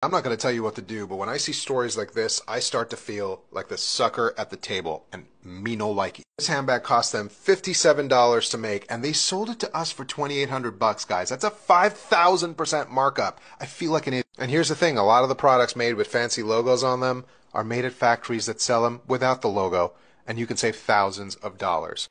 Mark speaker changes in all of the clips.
Speaker 1: I'm not going to tell you what to do, but when I see stories like this, I start to feel like the sucker at the table, and me no likey. This handbag cost them $57 to make, and they sold it to us for $2,800, guys. That's a 5,000% markup. I feel like an idiot. And here's the thing, a lot of the products made with fancy logos on them are made at factories that sell them without the logo, and you can save thousands of dollars.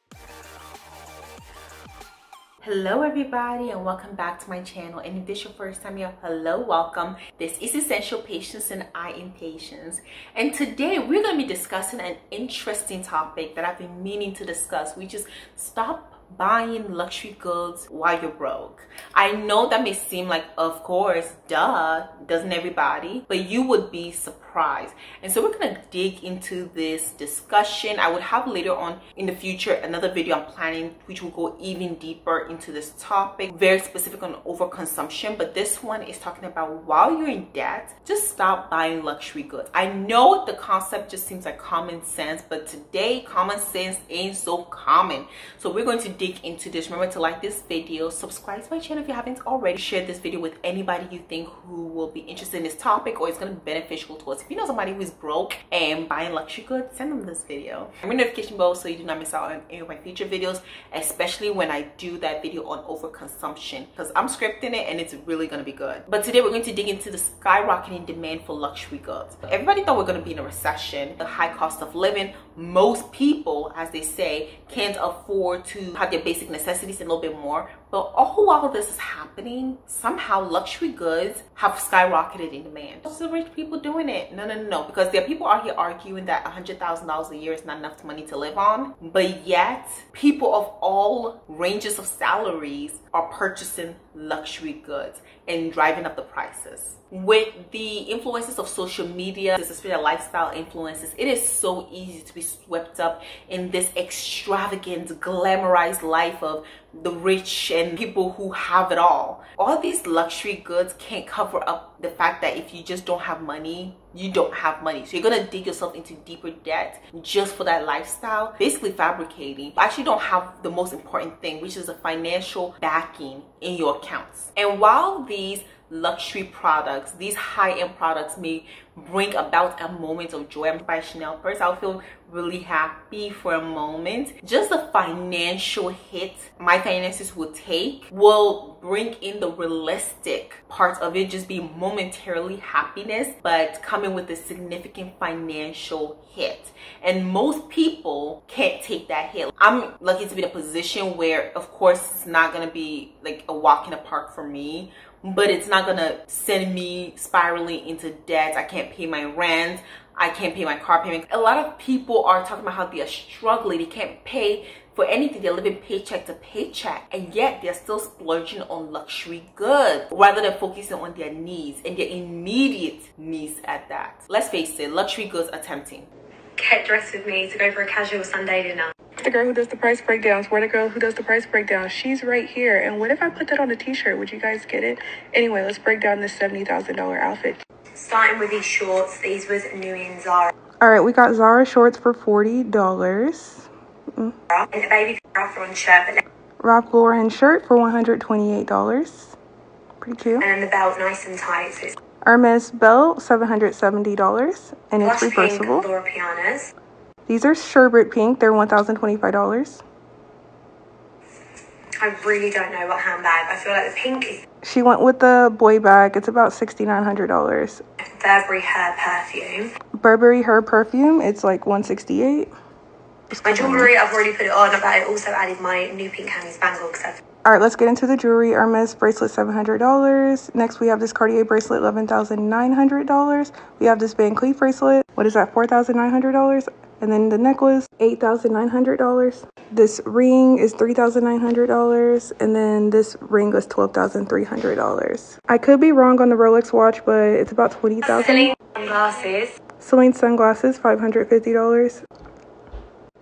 Speaker 2: Hello everybody, and welcome back to my channel. And if this is your first time here, hello, welcome. This is Essential Patience and I Impatience, and today we're going to be discussing an interesting topic that I've been meaning to discuss, which is stop buying luxury goods while you're broke. I know that may seem like, of course, duh, doesn't everybody? But you would be surprised. And so we're gonna dig into this discussion. I would have later on in the future another video I'm planning which will go even deeper into this topic, very specific on overconsumption, but this one is talking about while you're in debt, just stop buying luxury goods. I know the concept just seems like common sense, but today common sense ain't so common. So we're going to dig into this. Remember to like this video, subscribe to my channel if you haven't already, share this video with anybody you think who will be interested in this topic or it's going to be beneficial to us. If you know somebody who is broke and buying luxury goods, send them this video. Ring the notification bell so you do not miss out on any of my future videos, especially when I do that video on overconsumption, because I'm scripting it and it's really going to be good. But today we're going to dig into the skyrocketing demand for luxury goods. Everybody thought we're going to be in a recession, the high cost of living. Most people, as they say, can't afford to have their basic necessities and a little bit more. But all while this is happening, somehow luxury goods have skyrocketed in demand. What's the rich people doing it? No, because there are people out here arguing that $100,000 a year is not enough money to live on, but yet people of all ranges of salaries are purchasing luxury goods and driving up the prices. With the influences of social media, especially lifestyle influences, it is so easy to be swept up in this extravagant, glamorized life of the rich and people who have it all. All these luxury goods can't cover up the fact that if you just don't have money, you don't have money. So you're gonna dig yourself into deeper debt just for that lifestyle, basically fabricating. You actually don't have the most important thing, which is a financial backing in your accounts. And while these luxury products, these high-end products may bring about a moment of joy. I'm by Chanel purse, I'll feel really happy for a moment. Just the financial hit my finances will take will bring in the realistic part of it, just be momentarily happiness, but coming with a significant financial hit. And most people can't take that hit. I'm lucky to be in a position where, of course, it's not gonna be like a walk in the park for me, but it's not gonna send me spiraling into debt. I can't pay my rent, I can't pay my car payment. A lot of people are talking about how they are struggling, they can't pay for anything, they're living paycheck to paycheck, and yet they're still splurging on luxury goods rather than focusing on their needs and their immediate needs at that. Let's face it, luxury goods are tempting.
Speaker 3: Get dressed with me to go for a casual Sunday dinner.
Speaker 4: The girl who does the price breakdowns. Where the girl who does the price breakdowns? She's right here. And what if I put that on a t-shirt? Would you guys get it? Anyway, let's break down this $70,000 outfit.
Speaker 3: Starting with these shorts, these was new in Zara.
Speaker 4: All right, we got Zara shorts for $40.
Speaker 3: And a baby Ralph Lauren shirt, but
Speaker 4: Ralph Lauren shirt for $128. Pretty cute.
Speaker 3: and then the belt nice and tight. So it's
Speaker 4: Hermes belt, $770, and it's
Speaker 3: blush
Speaker 4: reversible.
Speaker 3: pink Laura Pianas.
Speaker 4: These are sherbet pink. They're $1,025.
Speaker 3: I really don't know what handbag. I feel like the pink is
Speaker 4: She went with the boy bag. It's about $6,900.
Speaker 3: Burberry hair perfume.
Speaker 4: Burberry Her perfume. It's like $168.
Speaker 3: My jewellery, I've already put it on, but I also added my new pink Hermes bangle because I've
Speaker 4: All right, let's get into the jewelry. Hermes bracelet, $700. Next, we have this Cartier bracelet, $11,900. We have this Van Cleef bracelet. What is that, $4,900? And then the necklace, $8,900. This ring is $3,900. And then this ring was $12,300. I could be wrong on the Rolex watch, but it's about $20,000.
Speaker 3: Celine sunglasses.
Speaker 4: Celine sunglasses, $550.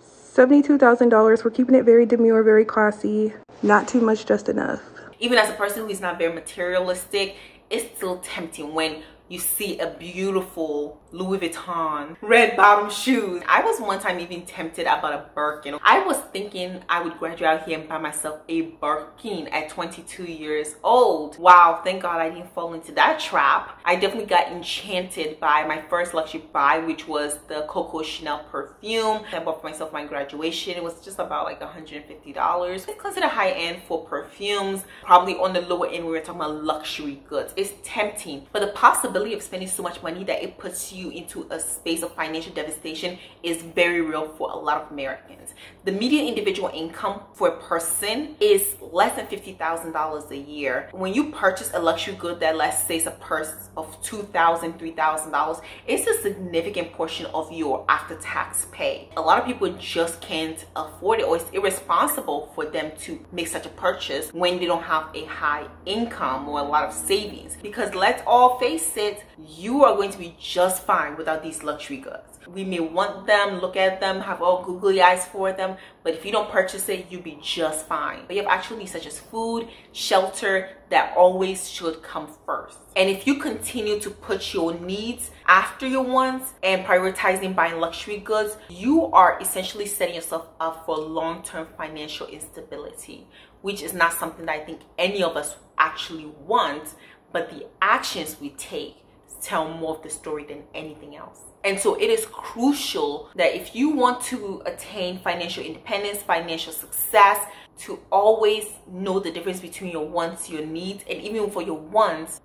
Speaker 4: $72,000. We're keeping it very demure, very classy. Not too much, just enough.
Speaker 2: Even as a person who is not very materialistic, it's still tempting when you see a beautiful Louis Vuitton red bottom shoes. I was one time even tempted about a Birkin. I was thinking I would graduate out here and buy myself a Birkin at 22 years old. Wow, thank God I didn't fall into that trap. I definitely got enchanted by my first luxury buy, which was the Coco Chanel perfume. I bought for myself for my graduation. It was just about like $150. It's considered high end for perfumes. Probably on the lower end, we were talking about luxury goods. It's tempting, but the possibility of spending so much money that it puts you into a space of financial devastation is very real for a lot of Americans. The median individual income for a person is less than $50,000 a year. When you purchase a luxury good that, let's say, is a purse of $2,000, $3,000, it's a significant portion of your after-tax pay. A lot of people just can't afford it, or it's irresponsible for them to make such a purchase when they don't have a high income or a lot of savings. Because let's all face it, you are going to be just fine without these luxury goods. We may want them, look at them, have all googly eyes for them, but if you don't purchase it, you'll be just fine. But you have actual needs such as food, shelter, that always should come first. And if you continue to put your needs after your wants and prioritizing buying luxury goods, you are essentially setting yourself up for long-term financial instability, which is not something that I think any of us actually want, but the actions we take tell more of the story than anything else. And so it is crucial that if you want to attain financial independence, financial success, to always know the difference between your wants, your needs, and even for your wants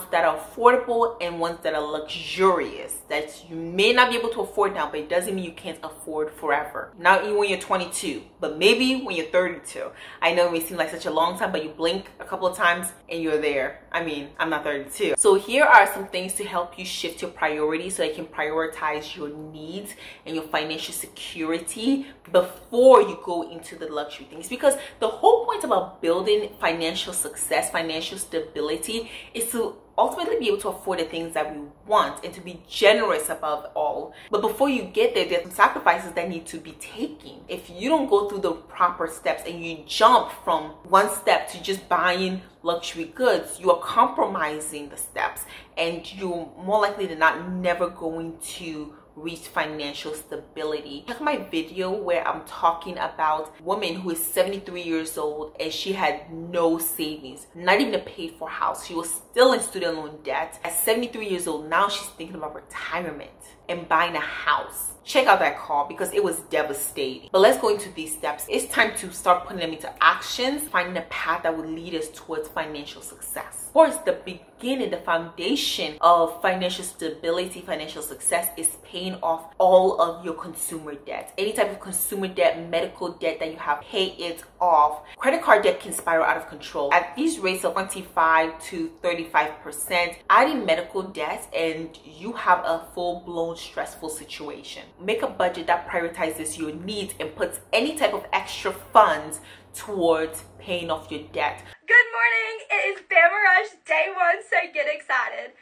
Speaker 2: that are affordable and ones that are luxurious, that you may not be able to afford now, but it doesn't mean you can't afford forever. Not even when you're 22, but maybe when you're 32. I know it may seem like such a long time, but you blink a couple of times and you're there. I mean, I'm not 32. So here are some things to help you shift your priorities so that you can prioritize your needs and your financial security before you go into the luxury things. Because the whole point about building financial success, financial stability, is to ultimately be able to afford the things that we want and to be generous above all. But before you get there, there's some sacrifices that need to be taken. If you don't go through the proper steps and you jump from one step to just buying luxury goods, you are compromising the steps, and you're more likely than not never going to reach financial stability. Check my video where I'm talking about a woman who is 73 years old and she had no savings, not even a paid for house. She was still in student loan debt. At 73 years old, now she's thinking about retirement and buying a house. Check out that call because it was devastating. But let's go into these steps. It's time to start putting them into actions, finding a path that will lead us towards financial success. Of course, the beginning, the foundation of financial stability, financial success is paying off all of your consumer debt. Any type of consumer debt, medical debt that you have, pay it off. Credit card debt can spiral out of control. At these rates of 25 to 35%, add in medical debt and you have a full-blown stressful situation. Make a budget that prioritizes your needs and puts any type of extra funds towards paying off your debt.
Speaker 3: Good morning, it is Bama Rush day 1, so get excited.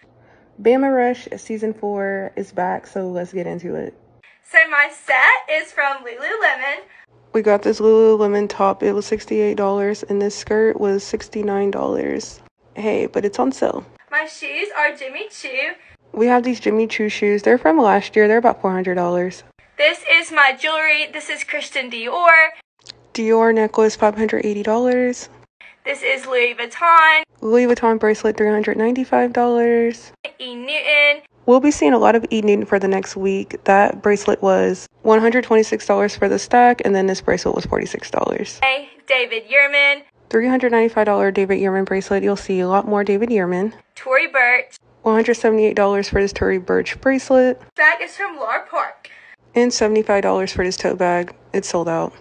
Speaker 4: Bama Rush season 4 is back, so let's get into it.
Speaker 3: So my set is from Lululemon.
Speaker 4: We got this Lululemon top. It was $68 and this skirt was $69. Hey, but it's on sale.
Speaker 3: My shoes are Jimmy Choo.
Speaker 4: We have these Jimmy Choo shoes. They're from last year. They're about $400.
Speaker 3: This is my jewelry. This is Christian Dior.
Speaker 4: Dior necklace, $580.
Speaker 3: This is Louis Vuitton.
Speaker 4: Louis Vuitton bracelet, $395.
Speaker 3: E. Newton.
Speaker 4: We'll be seeing a lot of E. Newton for the next week. That bracelet was $126 for the stack, and then this bracelet was $46.
Speaker 3: Hey, David Yurman.
Speaker 4: $395 David Yurman bracelet. You'll see a lot more David Yurman.
Speaker 3: Tory Burch.
Speaker 4: $178 for this Tory Burch bracelet.
Speaker 3: Bag is from Lar Park.
Speaker 4: And $75 for this tote bag. It's sold out.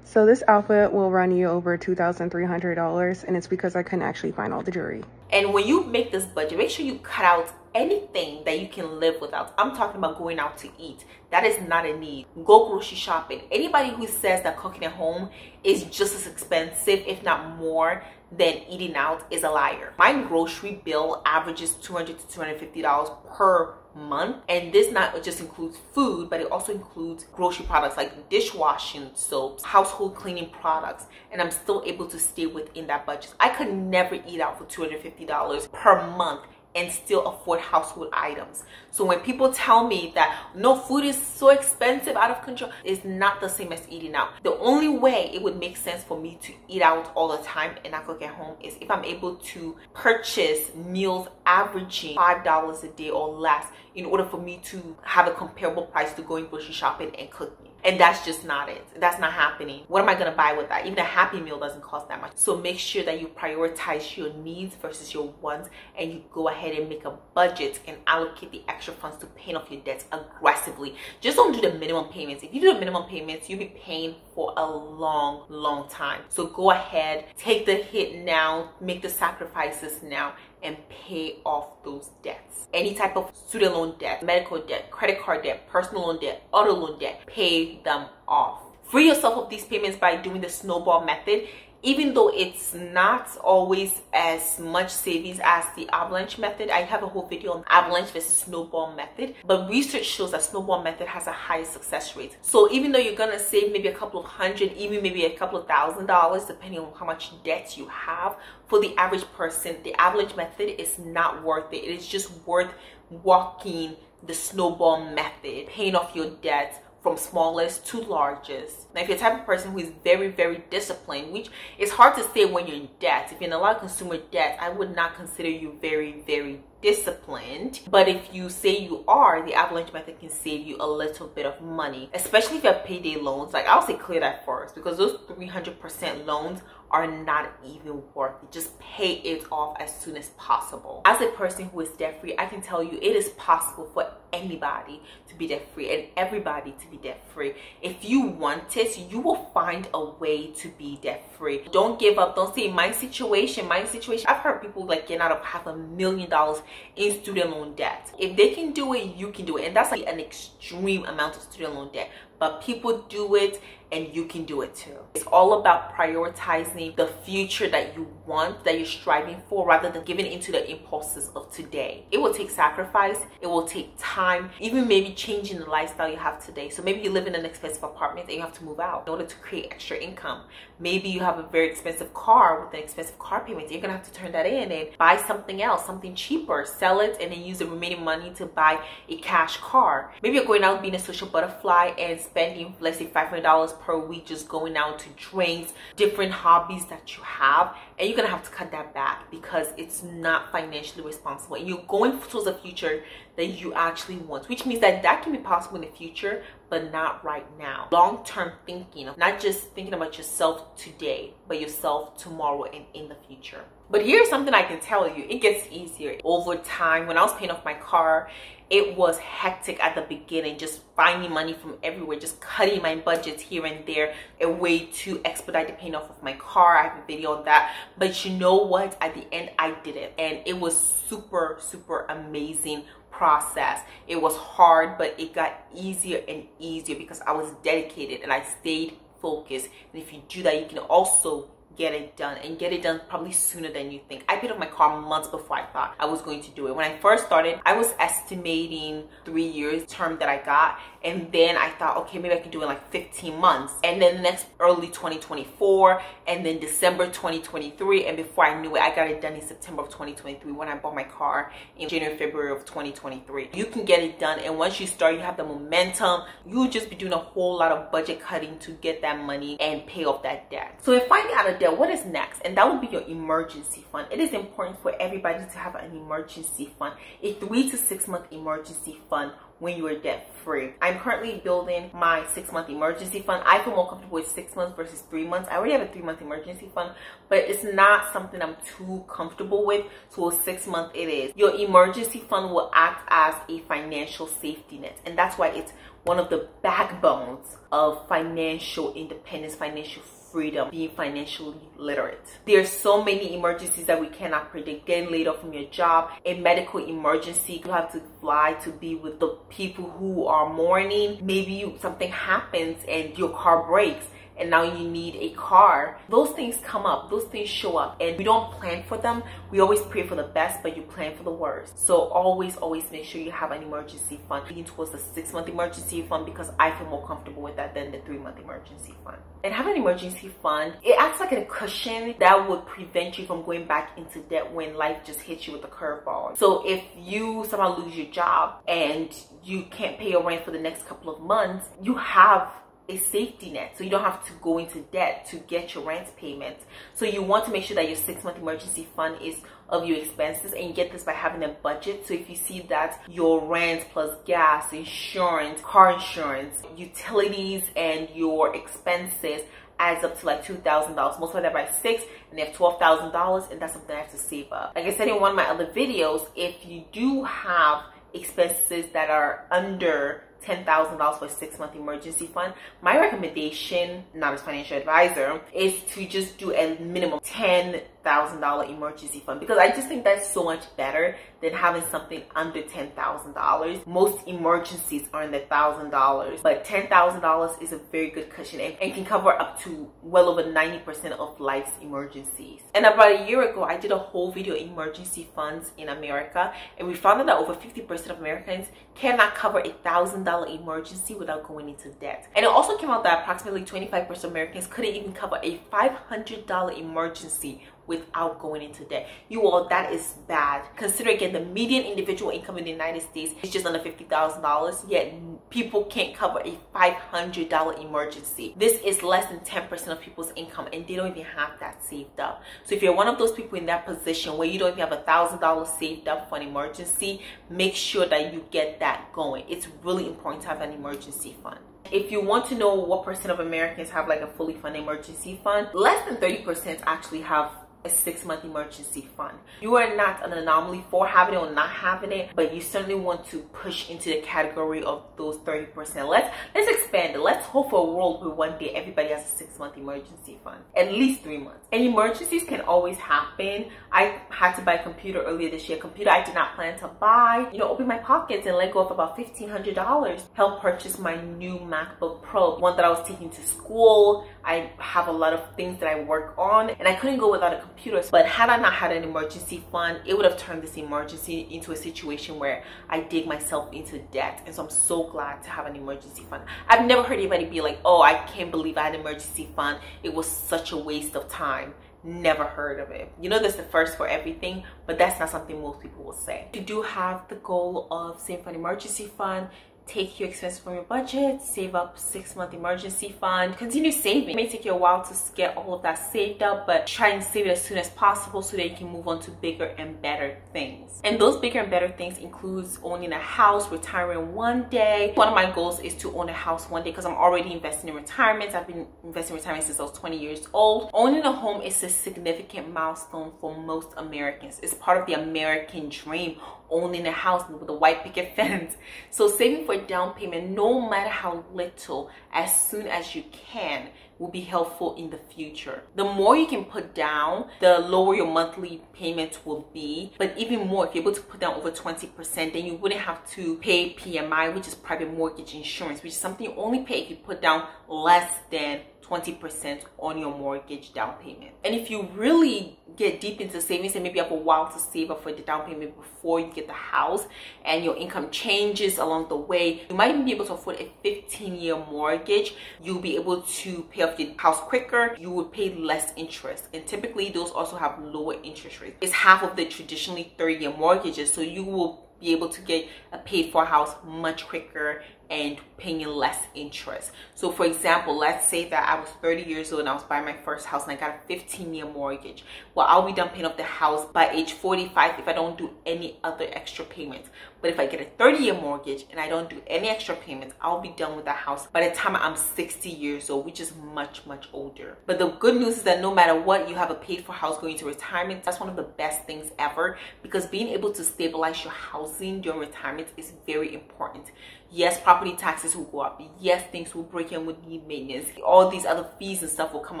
Speaker 4: So this outfit will run you over $2,300, and it's because I couldn't actually find all the jewelry.
Speaker 2: And when you make this budget, make sure you cut out anything that you can live without. I'm talking about going out to eat. That is not a need. Go grocery shopping. Anybody who says that cooking at home is just as expensive, if not more, than eating out is a liar. My grocery bill averages $200 to $250 per month, and this not just includes food, but it also includes grocery products like dishwashing soaps, household cleaning products, and I'm still able to stay within that budget. I could never eat out for $250 per month and still afford household items. So when people tell me that no, food is so expensive, out of control, it's not the same as eating out. The only way it would make sense for me to eat out all the time and not cook at home is if I'm able to purchase meals averaging $5 a day or less in order for me to have a comparable price to going grocery shopping and cooking. And that's just not it. That's not happening. What am I going to buy with that? Even a Happy Meal doesn't cost that much. So make sure that you prioritize your needs versus your wants, and you go ahead and make a budget and allocate the extra funds to paying off your debts aggressively. Just don't do the minimum payments. If you do the minimum payments, you'll be paying for a long time. So go ahead, take the hit now, make the sacrifices now, and pay off those debts. Any type of student loan debt, medical debt, credit card debt, personal loan debt, auto loan debt, pay them off. Free yourself of these payments by doing the snowball method. Even though it's not always as much savings as the avalanche method, I have a whole video on avalanche versus snowball method, but research shows that snowball method has a higher success rate. So even though you're gonna save maybe a couple of hundred, even maybe a couple of $1,000s, depending on how much debt you have, for the average person, the avalanche method is not worth it. It is just worth walking the snowball method, paying off your debt from smallest to largest. Now, if you're the type of person who is very disciplined, which is hard to say when you're in debt, if you're in a lot of consumer debt, I would not consider you very disciplined. But if you say you are, the avalanche method can save you a little bit of money, especially if you have payday loans. Like, I'll say clear that first, because those 300% loans are not even worth it. Just pay it off as soon as possible. As a person who is debt free, I can tell you it is possible for anybody to be debt free and everybody to be debt free. If you want it, you will find a way to be debt free. Don't give up. Don't say my situation. I've heard people like getting out of $500,000 in student loan debt. If they can do it, you can do it. And that's like an extreme amount of student loan debt. But people do it, and you can do it too. It's all about prioritizing the future that you want, that you're striving for, rather than giving into the impulses of today. It will take sacrifice, it will take time, even maybe changing the lifestyle you have today. So maybe you live in an expensive apartment and you have to move out in order to create extra income. Maybe you have a very expensive car with an expensive car payment. You're gonna have to turn that in and buy something else, something cheaper, sell it, and then use the remaining money to buy a cash car. Maybe you're going out being a social butterfly and spending, let's say, $500 per week just going out to drinks, different hobbies that you have, and you're gonna have to cut that back because it's not financially responsible, and you're going towards a future that you actually want, which means that that can be possible in the future, but not right now. Long-term thinking, not just thinking about yourself today, but yourself tomorrow and in the future. But here's something I can tell you, it gets easier over time. When I was paying off my car, it was hectic at the beginning, just finding money from everywhere, just cutting my budgets here and there, a way to expedite the paying off of my car. I have a video on that. But you know what? At the end, I did it. And it was super amazing process. It was hard, but it got easier and easier because I was dedicated and I stayed focused. And if you do that, you can also get it done, and get it done probably sooner than you think. I paid off my car months before I thought I was going to do it. When I first started, I was estimating 3 years term that I got, and then I thought, okay, maybe I can do it in like 15 months. And then the next early 2024, and then December 2023, and before I knew it, I got it done in September of 2023 when I bought my car in January, February of 2023. You can get it done, and once you start, you have the momentum. You'll just be doing a whole lot of budget cutting to get that money and pay off that debt. So if finding out a debt, what is next? And that would be your emergency fund. It is important for everybody to have an emergency fund, a 3 to 6 month emergency fund when you are debt free. I'm currently building my 6 month emergency fund. I feel more comfortable with 6 months versus 3 months. I already have a 3 month emergency fund, but it's not something I'm too comfortable with. So a 6 month it is. Your emergency fund will act as a financial safety net, and that's why it's one of the backbones of financial independence, financial freedom, being financially literate. There's so many emergencies that we cannot predict. Getting laid off from your job, a medical emergency, you have to fly to be with the people who are mourning. Maybe something happens and your car breaks and now you need a car. Those things come up, those things show up, and we don't plan for them. We always pray for the best, but you plan for the worst. So always make sure you have an emergency fund. Lean towards the 6-month emergency fund because I feel more comfortable with that than the 3-month emergency fund. And having an emergency fund, it acts like a cushion that would prevent you from going back into debt when life just hits you with a curveball. So if you somehow lose your job and you can't pay your rent for the next couple of months, you have a safety net, so you don't have to go into debt to get your rent payment. So you want to make sure that your 6-month emergency fund is of your expenses, and you get this by having a budget. So if you see that your rent plus gas, insurance, car insurance, utilities, and your expenses adds up to like $2,000, multiply that by 6 and they have $12,000, and that's something I have to save up. Like I said in one of my other videos, if you do have expenses that are under $10,000 for a 6-month emergency fund, my recommendation, not as financial advisor, is to just do a minimum $10,000 emergency fund, because I just think that's so much better than having something under $10,000. Most emergencies are in the $1,000, but $10,000 is a very good cushion and can cover up to well over 90% of life's emergencies. And about a year ago, I did a whole video on emergency funds in America, and we found out that over 50% of Americans cannot cover a $1,000 emergency without going into debt. And it also came out that approximately 25% of Americans couldn't even cover a $500 emergency without going into debt. You all, that is bad. Consider again, the median individual income in the United States is just under $50,000, yet people can't cover a $500 emergency. This is less than 10% of people's income, and they don't even have that saved up. So if you're one of those people in that position where you don't even have $1,000 saved up for an emergency, make sure that you get that going. It's really important to have an emergency fund. If you want to know what percent of Americans have like a fully funded emergency fund, less than 30% actually have a 6-month emergency fund. You are not an anomaly for having it or not having it, but you certainly want to push into the category of those 30%. Let's expand it. Let's hope for a world where one day everybody has a 6-month emergency fund, at least 3 months. And emergencies can always happen. I had to buy a computer earlier this year, a computer I did not plan to buy. Open my pockets and let go of about $1,500. Help purchase my new MacBook Pro, one that I was taking to school. I have a lot of things that I work on, and I couldn't go without a computer. But had I not had an emergency fund, it would have turned this emergency into a situation where I dig myself into debt. And so I'm so glad to have an emergency fund. I've never heard anybody be like, oh, I can't believe I had an emergency fund, it was such a waste of time. Never heard of it. There's the first for everything, but that's not something most people will say. You do have the goal of saving for an emergency fund. Take your expenses from your budget, save up 6-month emergency fund, continue saving. It may take you a while to get all of that saved up, but try and save it as soon as possible so that you can move on to bigger and better things. And those bigger and better things includes owning a house, retiring one day. One of my goals is to own a house one day because I'm already investing in retirement. I've been investing in retirement since I was 20 years old. Owning a home is a significant milestone for most Americans. It's part of the American dream, owning a house with a white picket fence. So saving for down payment, no matter how little, as soon as you can, will be helpful in the future. The more you can put down, the lower your monthly payments will be. But even more, if you're able to put down over 20%, then you wouldn't have to pay PMI, which is private mortgage insurance, which is something you only pay if you put down less than 20% on your mortgage down payment. And if you really get deep into savings and maybe have a while to save up for the down payment before you get the house, and your income changes along the way, you might even be able to afford a 15-year mortgage. You'll be able to pay off your house quicker. You will pay less interest, and typically those also have lower interest rates. It's half of the traditionally 30-year mortgages, so you will be able to get a paid for house much quicker and paying less interest. So for example, let's say that I was 30 years old and I was buying my first house and I got a 15-year mortgage. Well, I'll be done paying off the house by age 45 if I don't do any other extra payments. But if I get a 30-year mortgage and I don't do any extra payments, I'll be done with that house by the time I'm 60 years old, which is much older. But the good news is that no matter what, you have a paid for house going into retirement. That's one of the best things ever, because being able to stabilize your house housing during retirement is very important. Yes, property taxes will go up. Yes, things will break and would need maintenance. All these other fees and stuff will come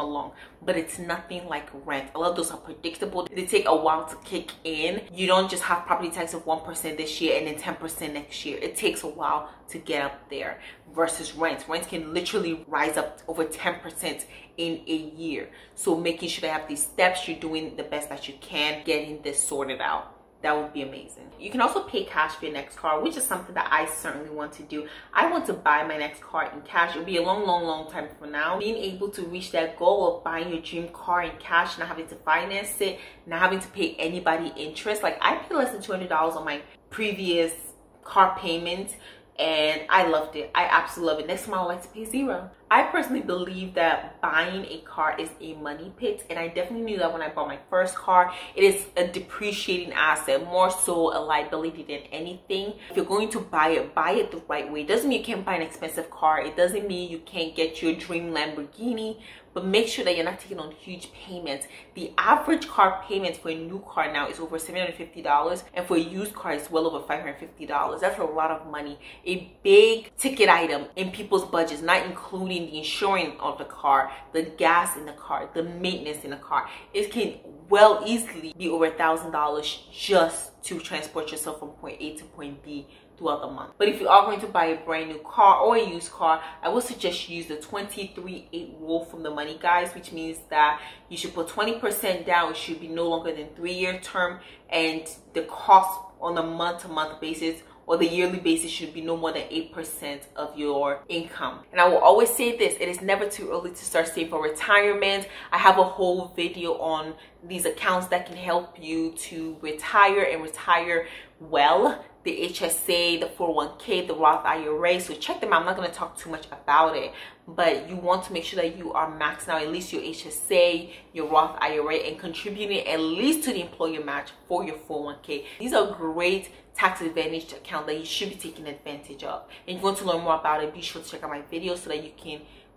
Speaker 2: along, but it's nothing like rent. A lot of those are predictable. They take a while to kick in. You don't just have property tax of 1% this year and then 10% next year. It takes a while to get up there versus rent. Rent can literally rise up over 10% in a year. So making sure they have these steps, you're doing the best that you can, getting this sorted out. That would be amazing. You can also pay cash for your next car, which is something that I certainly want to do. I want to buy my next car in cash. It'll be a long time from now. Being able to reach that goal of buying your dream car in cash, not having to finance it, not having to pay anybody interest. Like, I paid less than $200 on my previous car payment, and I loved it. I absolutely love it. Next time I would like to pay $0. I personally believe that buying a car is a money pit, and I definitely knew that when I bought my first car. It is a depreciating asset, more so a liability than anything. If you're going to buy it the right way. It doesn't mean you can't buy an expensive car. It doesn't mean you can't get your dream Lamborghini, but make sure that you're not taking on huge payments. The average car payment for a new car now is over $750, and for a used car it's well over $550. That's a lot of money. A big ticket item in people's budgets, not including the insurance of the car, the gas in the car, the maintenance in the car. It can well easily be over $1,000 just to transport yourself from point A to point B throughout the month. But if you are going to buy a brand new car or a used car, I would suggest you use the 23-8 rule from the Money Guys, which means that you should put 20% down. It should be no longer than 3-year term, and the cost on a month-to-month basis or the yearly basis should be no more than 8% of your income. And I will always say this, it is never too early to start saving for retirement. I have a whole video on these accounts that can help you to retire and retire well. The HSA, the 401k, the Roth IRA. So check them out. I'm not going to talk too much about it, but you want to make sure that you are maxing out at least your HSA, your Roth IRA, and contributing at least to the employer match for your 401k. These are great tax advantaged account that you should be taking advantage of. And if you want to learn more about it, be sure to check out my video so that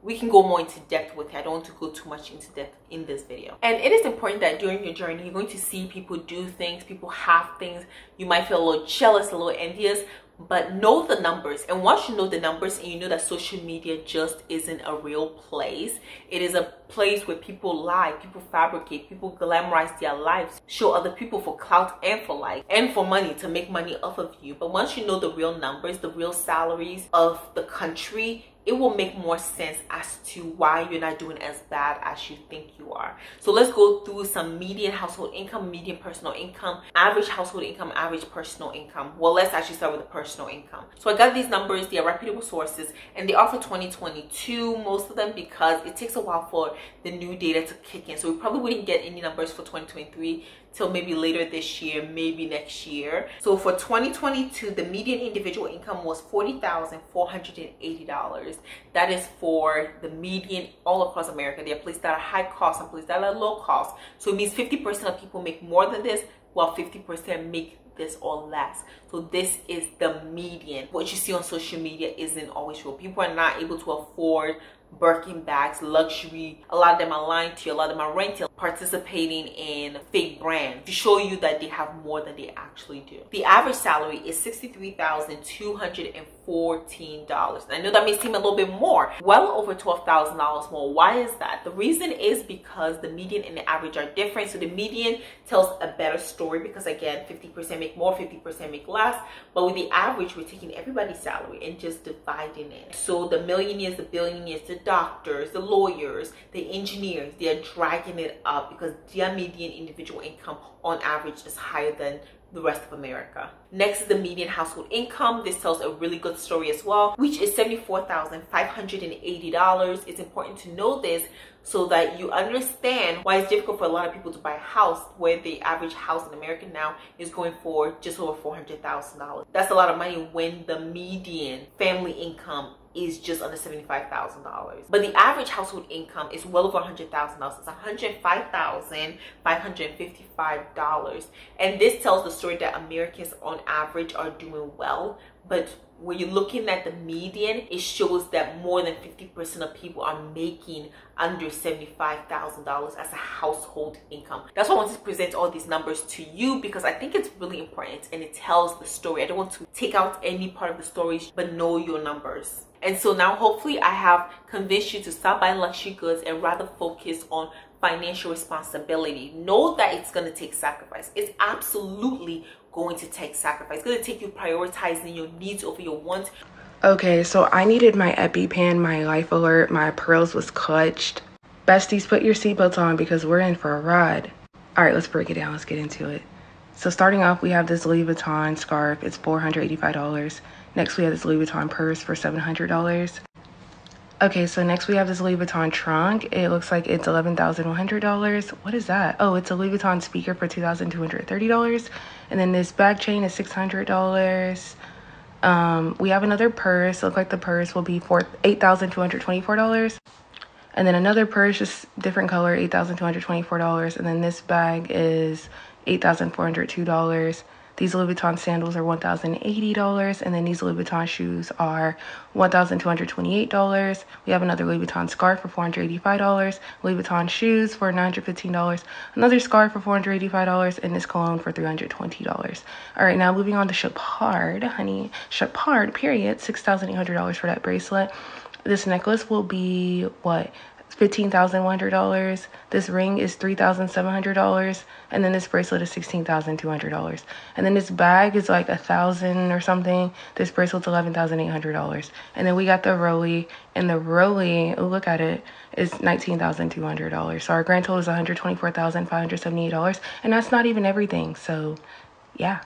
Speaker 2: we can go more into depth with it. I don't want to go too much into depth in this video. And it is important that during your journey, you're going to see people do things, people have things. You might feel a little jealous, a little envious, but know the numbers. And once you know the numbers and you know that social media just isn't a real place, it is a place where people lie, people fabricate, people glamorize their lives, show other people for clout and for life and for money, to make money off of you. But once you know the real numbers, the real salaries of the country, it will make more sense as to why you're not doing as bad as you think you are. So let's go through some median household income, median personal income, average household income, average personal income. Well, let's actually start with the personal income. So I got these numbers, they are reputable sources, and they are for 2022, most of them, because it takes a while for the new data to kick in. So we probably wouldn't get any numbers for 2023 till maybe later this year, maybe next year. So for 2022, the median individual income was $40,480. That is for the median all across America. There are places that are high cost and places that are low cost. So it means 50% of people make more than this, while 50% make this or less. So this is the median. What you see on social media isn't always real. People are not able to afford Birkin bags, luxury. A lot of them are lying to you. A lot of them are renting, participating in fake brands to show you that they have more than they actually do. The average salary is $63,214. I know that may seem a little bit more, well over $12,000 more. Why is that? The reason is because the median and the average are different. So the median tells a better story because, again, 50% make more, 50% make less. But with the average, we're taking everybody's salary and just dividing it. So the millionaires, the billionaires, the doctors, the lawyers, the engineers, they are dragging it up because their median individual income on average is higher than the rest of America. Next is the median household income. This tells a really good story as well, which is $74,580. It's important to know this so that you understand why it's difficult for a lot of people to buy a house, where the average house in America now is going for just over $400,000. That's a lot of money when the median family income is just under $75,000. But the average household income is well over $100,000. It's $105,555. And this tells the story that Americans on average are doing well, but when you're looking at the median, it shows that more than 50% of people are making under $75,000 as a household income. That's why I wanted to present all these numbers to you, because I think it's really important and it tells the story. I don't want to take out any part of the story, but know your numbers. And so now hopefully I have convinced you to stop buying luxury goods and rather focus on financial responsibility. Know that it's going to take sacrifice. It's absolutely going to take sacrifice. It's going to take you prioritizing your needs over your wants.
Speaker 4: Okay, so I needed my EpiPen, my life alert, my pearls was clutched. Besties, put your seatbelts on because we're in for a ride. All right, let's break it down. Let's get into it. So starting off, we have this Louis Vuitton scarf. It's $485. Next, we have this Louis Vuitton purse for $700. Okay, so next we have this Louis Vuitton trunk. It looks like it's $11,100. What is that? Oh, it's a Louis Vuitton speaker for $2,230. And then this bag chain is $600. We have another purse. Look like the purse will be for $8,224. And then another purse, just different color, $8,224. And then this bag is $8,402. These Louis Vuitton sandals are $1,080, and then these Louis Vuitton shoes are $1,228. We have another Louis Vuitton scarf for $485, Louis Vuitton shoes for $915, another scarf for $485, and this cologne for $320. All right, now moving on to Chopard, honey. Chopard, period, $6,800 for that bracelet. This necklace will be, what, $15,100. This ring is $3,700, and then this bracelet is $16,200. And then this bag is like $1,000 or something. This bracelet's $11,800. And then we got the Rolly, and the Rolly, oh, look at it, is $19,200. So our grand total is $124,578, and that's not even everything. So yeah.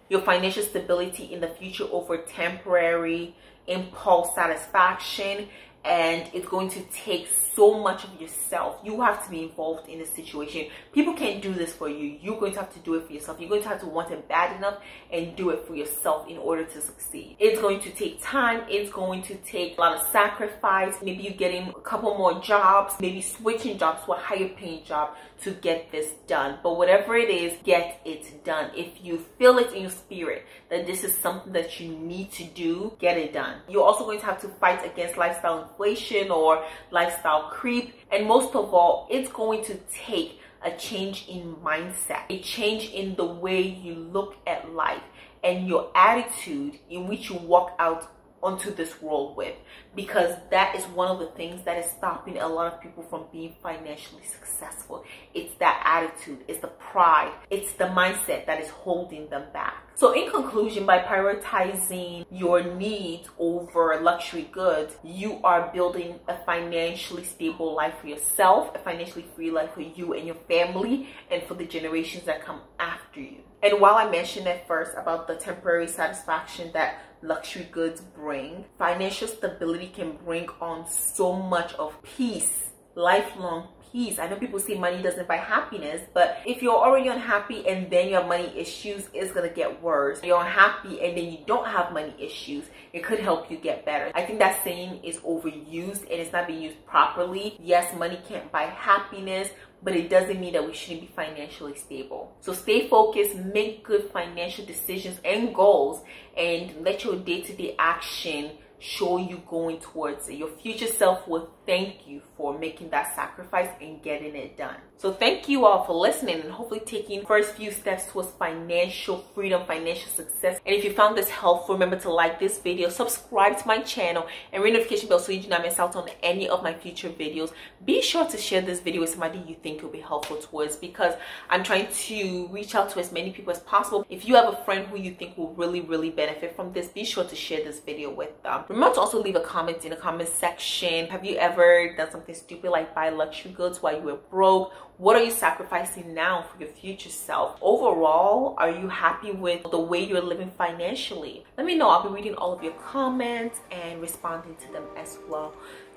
Speaker 2: Your financial stability in the future over temporary impulse satisfaction, and it's going to take so much of yourself. You have to be involved in the situation. People can't do this for you. You're going to have to do it for yourself. You're going to have to want it bad enough and do it for yourself in order to succeed. It's going to take time. It's going to take a lot of sacrifice. Maybe you getting a couple more jobs, maybe switching jobs to a higher paying job to get this done. But whatever it is, get it done. If you feel it in your spirit that this is something that you need to do, get it done. You're also going to have to fight against lifestyle inflation or lifestyle creep. And most of all, it's going to take a change in mindset, a change in the way you look at life and your attitude in which you walk out onto this world with, because that is one of the things that is stopping a lot of people from being financially successful. It's that attitude, it's the pride, it's the mindset that is holding them back. So in conclusion, by prioritizing your needs over luxury goods, you are building a financially stable life for yourself, a financially free life for you and your family, and for the generations that come after you. And while I mentioned at first about the temporary satisfaction that luxury goods bring, financial stability can bring on so much of peace, lifelong peace. I know people say money doesn't buy happiness, but if you're already unhappy and then you have money issues, it's gonna get worse. You're unhappy and then you don't have money issues, it could help you get better. I think that saying is overused and it's not being used properly. Yes, money can't buy happiness, but it doesn't mean that we shouldn't be financially stable. So stay focused, make good financial decisions and goals, and let your day-to-day action show you going towards it. Your future self will thank you for making that sacrifice and getting it done. So thank you all for listening and hopefully taking first few steps towards financial freedom, financial success. And if you found this helpful, remember to like this video, subscribe to my channel, and ring the notification bell so you do not miss out on any of my future videos. Be sure to share this video with somebody you think will be helpful towards, because I'm trying to reach out to as many people as possible. If you have a friend who you think will really benefit from this, be sure to share this video with them. Remember to also leave a comment in the comment section. Have you ever done something stupid like buy luxury goods while you were broke? What are you sacrificing now for your future self? Overall, are you happy with the way you're living financially? Let me know. I'll be reading all of your comments and responding to them as well.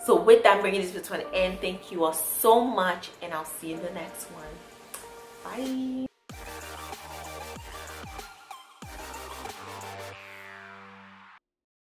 Speaker 2: So with that, I'm bringing this video to an end. Thank you all so much, and I'll see you in the next one. Bye.